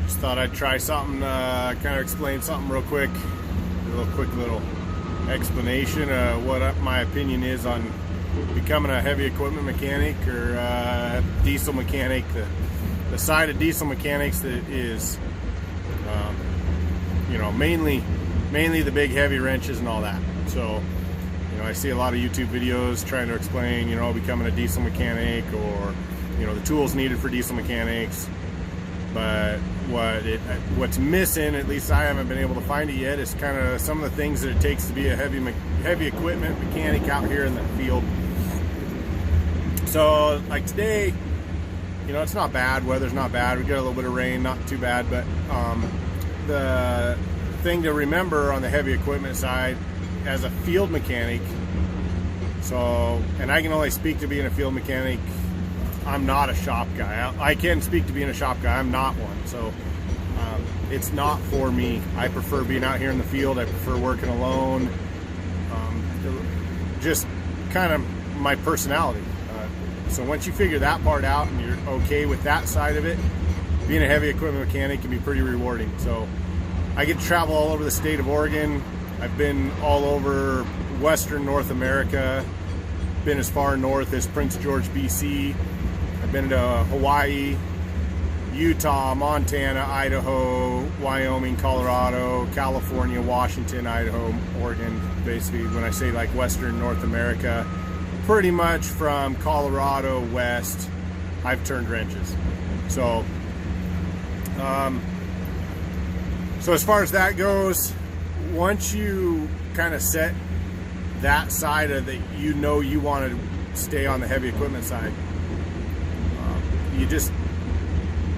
Just thought I'd try something, kind of explain something real quick. A quick little explanation of what my opinion is on becoming a heavy equipment mechanic or diesel mechanic. The side of diesel mechanics that is, you know, mainly the big heavy wrenches and all that. So, you know, I see a lot of YouTube videos trying to explain, you know, becoming a diesel mechanic or, you know, the tools needed for diesel mechanics. But what's missing, at least I haven't been able to find it yet, is kind of some of the things that it takes to be a heavy equipment mechanic out here in the field. So, like today, you know, it's not bad. Weather's not bad. We got a little bit of rain, not too bad. But the thing to remember on the heavy equipment side, as a field mechanic, so, and I can only speak to being a field mechanic. I'm not a shop guy. I can speak to being a shop guy. I'm not one. So it's not for me. I prefer being out here in the field. I prefer working alone. Just kind of my personality. So once you figure that part out and you're okay with that side of it, being a heavy equipment mechanic can be pretty rewarding. So I get to travel all over the state of Oregon. I've been all over Western North America. Been as far north as Prince George, BC. I've been to Hawaii, Utah, Montana, Idaho, Wyoming, Colorado, California, Washington, Idaho, Oregon. Basically, when I say like Western North America, pretty much from Colorado west, I've turned wrenches. So, so as far as that goes, once you kind of set that side of that, you know, you want to stay on the heavy equipment side. You just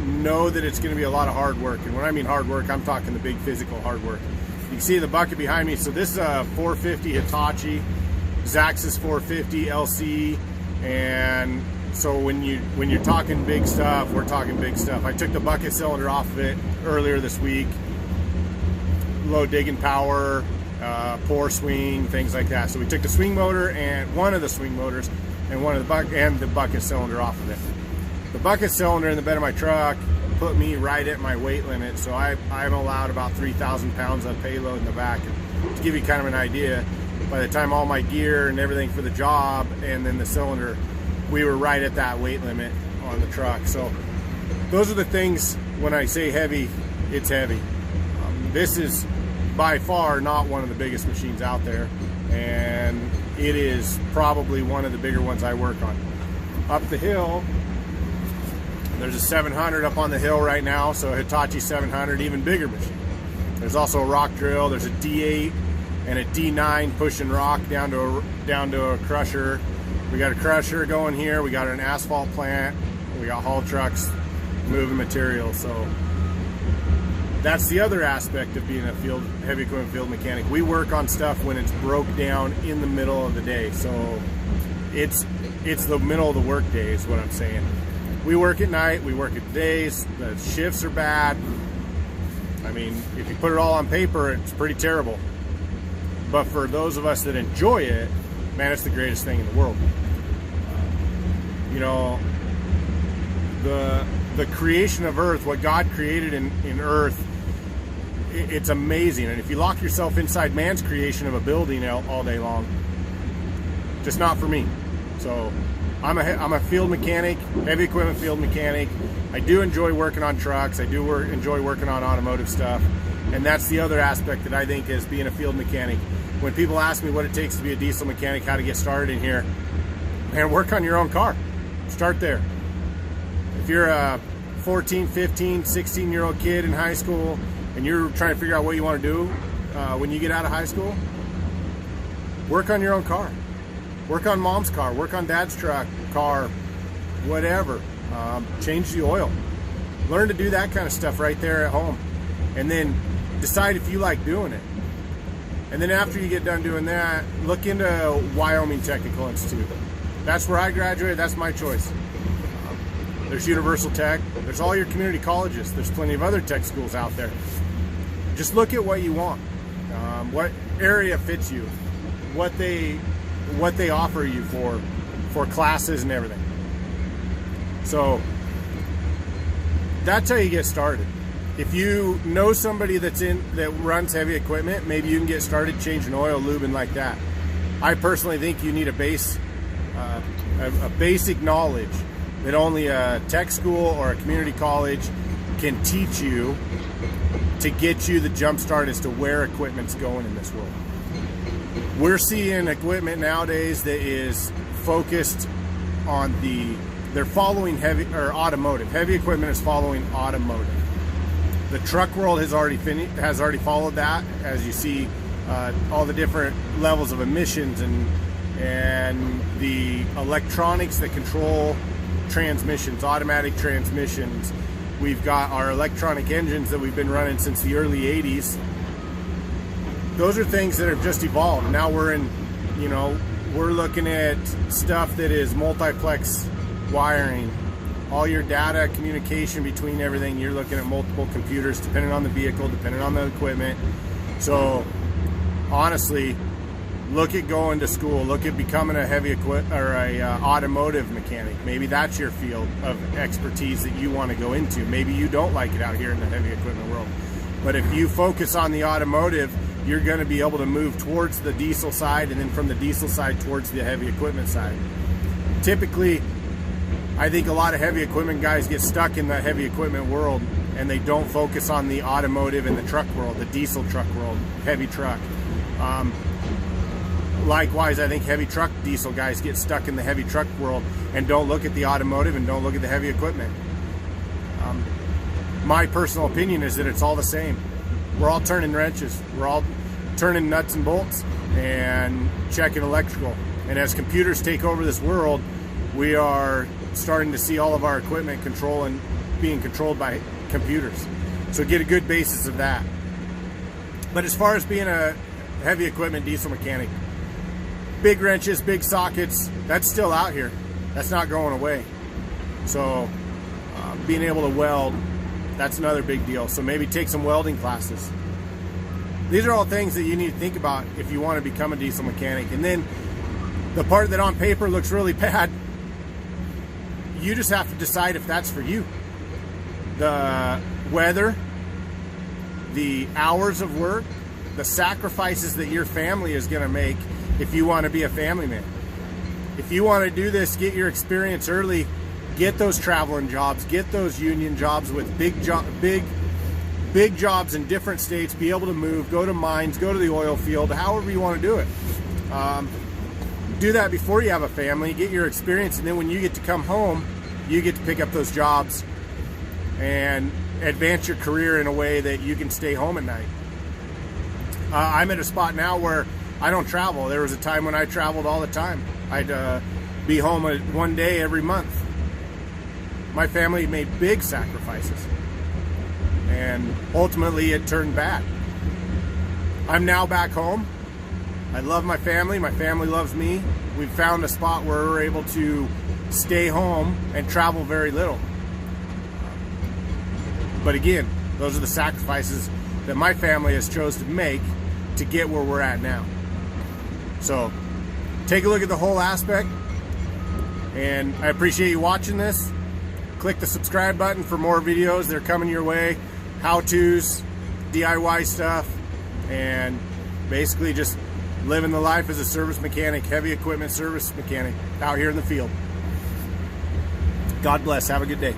know that it's going to be a lot of hard work. And when I mean hard work, I'm talking the big physical hard work. You can see the bucket behind me. So this is a 450 Hitachi, Zaxxas 450 LC. And so when you're talking big stuff, we're talking big stuff. I took the bucket cylinder off of it earlier this week. Low digging power, pour swing, things like that. So we took the swing motor and one of the swing motors and the bucket cylinder off of it. The bucket cylinder in the bed of my truck put me right at my weight limit, so I'm allowed about 3,000 pounds of payload in the back. And to give you kind of an idea, by the time all my gear and everything for the job and then the cylinder, we were right at that weight limit on the truck. So those are the things. When I say heavy, it's heavy. This is by far not one of the biggest machines out there, and it is probably one of the bigger ones I work on. Up the hill, there's a 700 up on the hill right now, so a Hitachi 700, even bigger machine. There's also a rock drill. There's a D8 and a D9 pushing rock down to a crusher. We got a crusher going here. We got an asphalt plant. We got haul trucks moving material. So that's the other aspect of being a heavy equipment field mechanic. We work on stuff when it's broke down in the middle of the day. So it's the middle of the work day is what I'm saying. We work at night, we work at days, the shifts are bad. I mean, if you put it all on paper, it's pretty terrible. But for those of us that enjoy it, man, it's the greatest thing in the world. You know, the creation of Earth, what God created in Earth, it's amazing. And if you lock yourself inside man's creation of a building all day long, just not for me. So I'm a field mechanic, heavy equipment field mechanic. I do enjoy working on trucks. I do enjoy working on automotive stuff. And that's the other aspect that I think is being a field mechanic. When people ask me what it takes to be a diesel mechanic, how to get started in here, and work on your own car. Start there. If you're a 14, 15, 16-year-old kid in high school and you're trying to figure out what you want to do when you get out of high school, work on your own car. Work on mom's car, work on dad's truck, car, whatever. Change the oil. Learn to do that kind of stuff right there at home. And then decide if you like doing it. And then after you get done doing that, look into Wyoming Technical Institute. That's where I graduated, that's my choice. There's Universal Tech, there's all your community colleges, there's plenty of other tech schools out there. Just look at what you want, what area fits you, what they offer you for classes and everything. So that's how you get started. If you know somebody that runs heavy equipment, maybe you can get started changing oil, lubing like that. I personally think you need a basic knowledge that only a tech school or a community college can teach you to get you the jump start as to where equipment's going in this world. We're seeing equipment nowadays that is focused on they're following automotive. Heavy equipment is following automotive. The truck world has already followed that, as you see all the different levels of emissions and the electronics that control transmissions, automatic transmissions. We've got our electronic engines that we've been running since the early 80s. Those are things that have just evolved. Now we're looking at stuff that is multiplex wiring. All your data communication between everything, you're looking at multiple computers depending on the vehicle, depending on the equipment. So honestly, look at going to school, look at becoming a automotive mechanic. Maybe that's your field of expertise that you want to go into. Maybe you don't like it out here in the heavy equipment world. But if you focus on the automotive, you're going to be able to move towards the diesel side, and then from the diesel side towards the heavy equipment side. Typically, I think a lot of heavy equipment guys get stuck in the heavy equipment world and they don't focus on the automotive and the truck world, the diesel truck world, heavy truck. Likewise, I think heavy truck diesel guys get stuck in the heavy truck world and don't look at the automotive and don't look at the heavy equipment. My personal opinion is that it's all the same. We're all turning wrenches. We're all turning nuts and bolts and checking electrical. And as computers take over this world, we are starting to see all of our equipment being controlled by computers. So get a good basis of that. But as far as being a heavy equipment diesel mechanic, big wrenches, big sockets, that's still out here. That's not going away. So being able to weld, that's another big deal. So maybe take some welding classes. These are all things that you need to think about if you want to become a diesel mechanic. And then the part that on paper looks really bad, you just have to decide if that's for you. The weather, the hours of work, the sacrifices that your family is going to make if you want to be a family man. If you want to do this, get your experience early, get those traveling jobs, get those union jobs with big jobs in different states, be able to move, go to mines, go to the oil field, however you want to do it. Do that before you have a family, get your experience, and then when you get to come home, you get to pick up those jobs and advance your career in a way that you can stay home at night. I'm at a spot now where I don't travel. There was a time when I traveled all the time. I'd be home one day every month. My family made big sacrifices, and ultimately it turned bad. I'm now back home. I love my family loves me. We've found a spot where we're able to stay home and travel very little. But again, those are the sacrifices that my family has chosen to make to get where we're at now. So take a look at the whole aspect, and I appreciate you watching this. Click the subscribe button for more videos. They're coming your way. How-tos, DIY stuff, and basically just living the life as a service mechanic, heavy equipment service mechanic out here in the field. God bless. Have a good day.